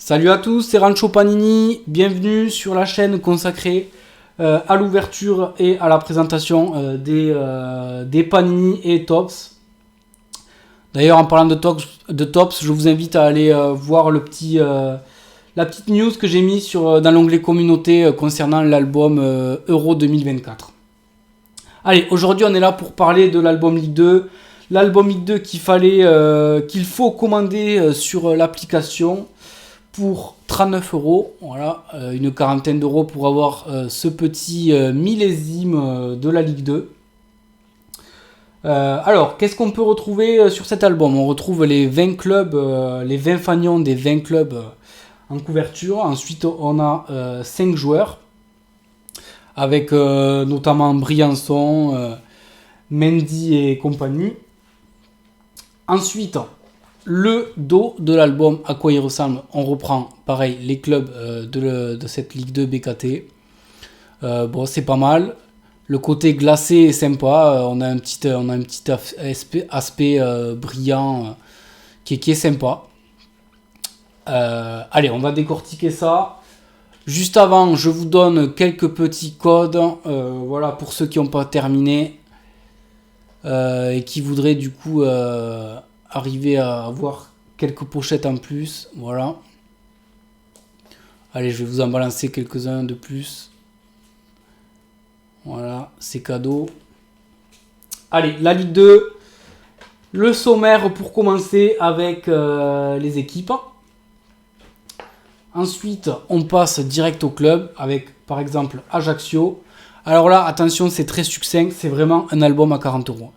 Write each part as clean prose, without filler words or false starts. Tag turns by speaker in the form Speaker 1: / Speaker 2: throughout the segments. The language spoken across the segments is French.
Speaker 1: Salut à tous, c'est Rancho Panini, bienvenue sur la chaîne consacrée à l'ouverture et à la présentation des Panini et Topps. D'ailleurs, en parlant de Topps, je vous invite à aller voir la petite news que j'ai mis dans l'onglet communauté concernant l'album Euro 2024. Allez, aujourd'hui on est là pour parler de l'album Ligue 2. L'album Ligue 2 qu'il faut commander sur l'application pour 39 €. Voilà, une quarantaine d'euros pour avoir ce petit millésime de la Ligue 2. Alors, qu'est-ce qu'on peut retrouver sur cet album? On retrouve les 20 clubs, les 20 fanions des 20 clubs en couverture. Ensuite, on a 5 joueurs, avec notamment Briançon, Mendy et compagnie. Ensuite, le dos de l'album, à quoi il ressemble, on reprend pareil les clubs de cette Ligue 2 BKT. Bon, c'est pas mal. Le côté glacé est sympa. On a un petit aspect brillant qui est sympa. Allez, on va décortiquer ça. Juste avant, je vous donne quelques petits codes. Voilà, pour ceux qui n'ont pas terminé et qui voudraient du coup arriver à avoir quelques pochettes en plus. Voilà. Allez, je vais vous en balancer quelques-uns de plus. Voilà, c'est cadeau. Allez, la Ligue 2. Le sommaire pour commencer avec les équipes. Ensuite, on passe direct au club avec par exemple Ajaccio. Alors là, attention, c'est très succinct. C'est vraiment un album à 40 €.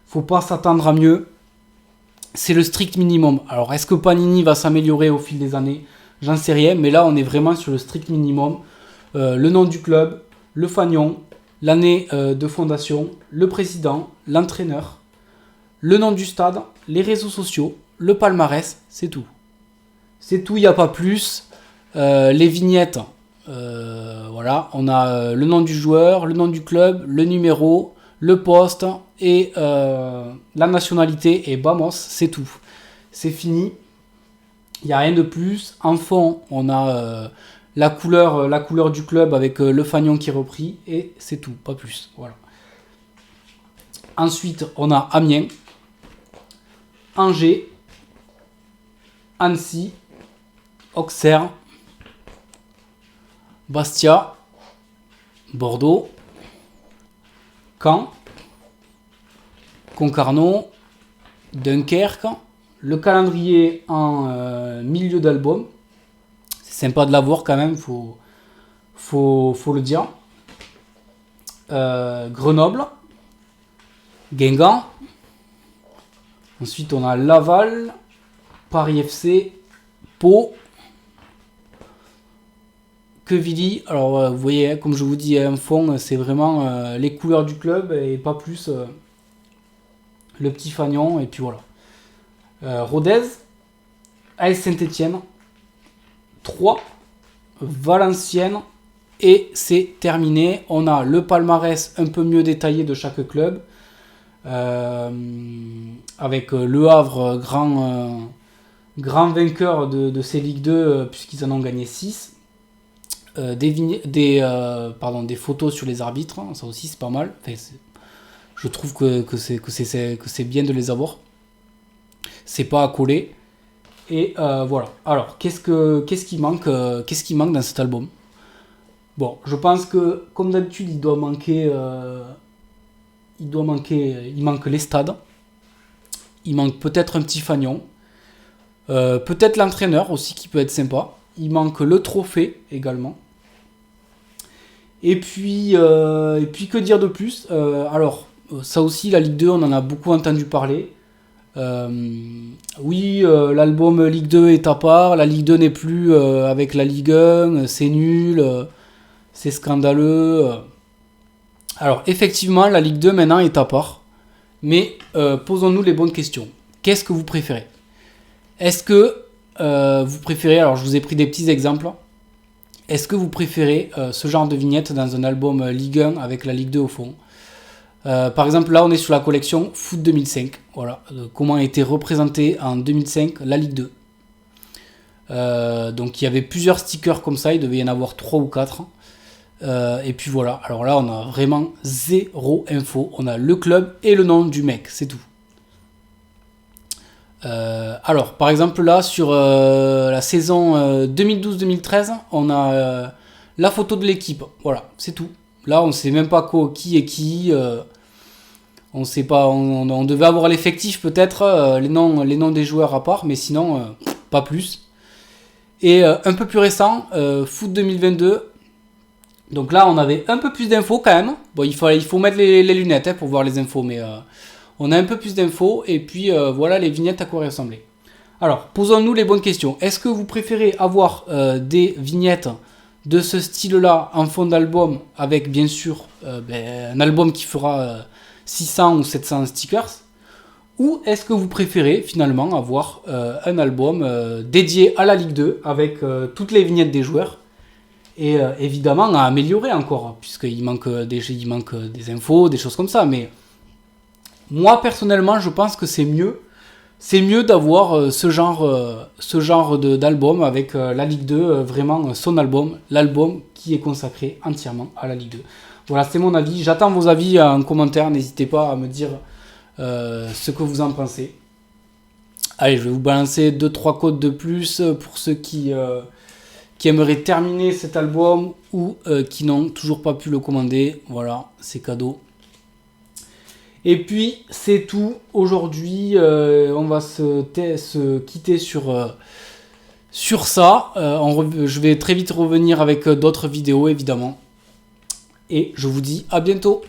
Speaker 1: Faut pas s'attendre à mieux. C'est le strict minimum. Alors, est-ce que Panini va s'améliorer au fil des années? J'en sais rien, mais là, on est vraiment sur le strict minimum. Le nom du club, le fanion, l'année de fondation, le président, l'entraîneur, le nom du stade, les réseaux sociaux, le palmarès, c'est tout. C'est tout, il n'y a pas plus. Les vignettes, voilà, on a le nom du joueur, le nom du club, le numéro, le poste et la nationalité, et vamos, c'est tout. C'est fini. Il n'y a rien de plus. En fond, on a la couleur du club avec le fanion qui est repris, et c'est tout, pas plus. Voilà. Ensuite, on a Amiens, Angers, Annecy, Auxerre, Bastia, Bordeaux, Caen, Concarneau, Dunkerque. Le calendrier en milieu d'album. C'est sympa de l'avoir quand même, faut le dire. Grenoble, Guingamp. Ensuite, on a Laval, Paris FC, Pau, Quevilly. Alors, vous voyez, comme je vous dis, en fond, c'est vraiment les couleurs du club et pas plus le petit fanion. Et puis voilà. Rodez, AS Saint-Etienne, Troyes, Valenciennes, et c'est terminé. On a le palmarès un peu mieux détaillé de chaque club, avec Le Havre, grand vainqueur de ces Ligue 2, puisqu'ils en ont gagné 6. Des photos sur les arbitres, ça aussi c'est pas mal. Enfin, je trouve que c'est bien de les avoir. C'est pas à coller. Et voilà. Alors, qu'est-ce qui manque dans cet album? Bon, je pense que comme d'habitude, il manque les stades. Il manque peut-être un petit fanion. Peut-être l'entraîneur aussi qui peut être sympa. Il manque le trophée également. Et puis que dire de plus? Alors, ça aussi, la Ligue 2, on en a beaucoup entendu parler. Oui, l'album Ligue 2 est à part. La Ligue 2 n'est plus avec la Ligue 1. C'est nul. C'est scandaleux. Alors, effectivement, la Ligue 2 maintenant est à part. Mais posons-nous les bonnes questions. Qu'est-ce que vous préférez? Est-ce que vous préférez... Alors, je vous ai pris des petits exemples. Est-ce que vous préférez ce genre de vignette dans un album Ligue 1 avec la Ligue 2 au fond? Par exemple, là, on est sur la collection Foot 2005. Voilà, comment a été représentée en 2005 la Ligue 2. Donc il y avait plusieurs stickers comme ça, il devait y en avoir 3 ou 4. Et puis voilà, alors là on a vraiment zéro info. On a le club et le nom du mec, c'est tout. Alors par exemple là sur la saison 2012-2013, on a la photo de l'équipe. Voilà, c'est tout. Là on sait même pas qui est qui. On sait pas, on devait avoir l'effectif peut-être, les noms des joueurs à part, mais sinon pas plus. Et un peu plus récent, foot 2022. Donc là, on avait un peu plus d'infos quand même. Bon, il faut mettre les lunettes pour voir les infos, mais on a un peu plus d'infos. Et puis voilà les vignettes à quoi elles ressemblaient. Alors, posons-nous les bonnes questions. Est-ce que vous préférez avoir des vignettes de ce style-là en fond d'album, avec bien sûr un album qui fera 600 ou 700 stickers? Ou est-ce que vous préférez finalement avoir un album dédié à la Ligue 2 avec toutes les vignettes des joueurs et évidemment à améliorer encore, puisqu'il manque des infos, des choses comme ça. Mais moi personnellement, je pense que c'est mieux. C'est mieux d'avoir ce genre d'album avec la Ligue 2, vraiment son album, l'album qui est consacré entièrement à la Ligue 2. Voilà, c'est mon avis. J'attends vos avis en commentaire. N'hésitez pas à me dire ce que vous en pensez. Allez, je vais vous balancer 2-3 codes de plus pour ceux qui aimeraient terminer cet album ou qui n'ont toujours pas pu le commander. Voilà, c'est cadeau. Et puis, c'est tout. Aujourd'hui, on va se quitter sur ça. Je vais très vite revenir avec d'autres vidéos, évidemment. Et je vous dis à bientôt.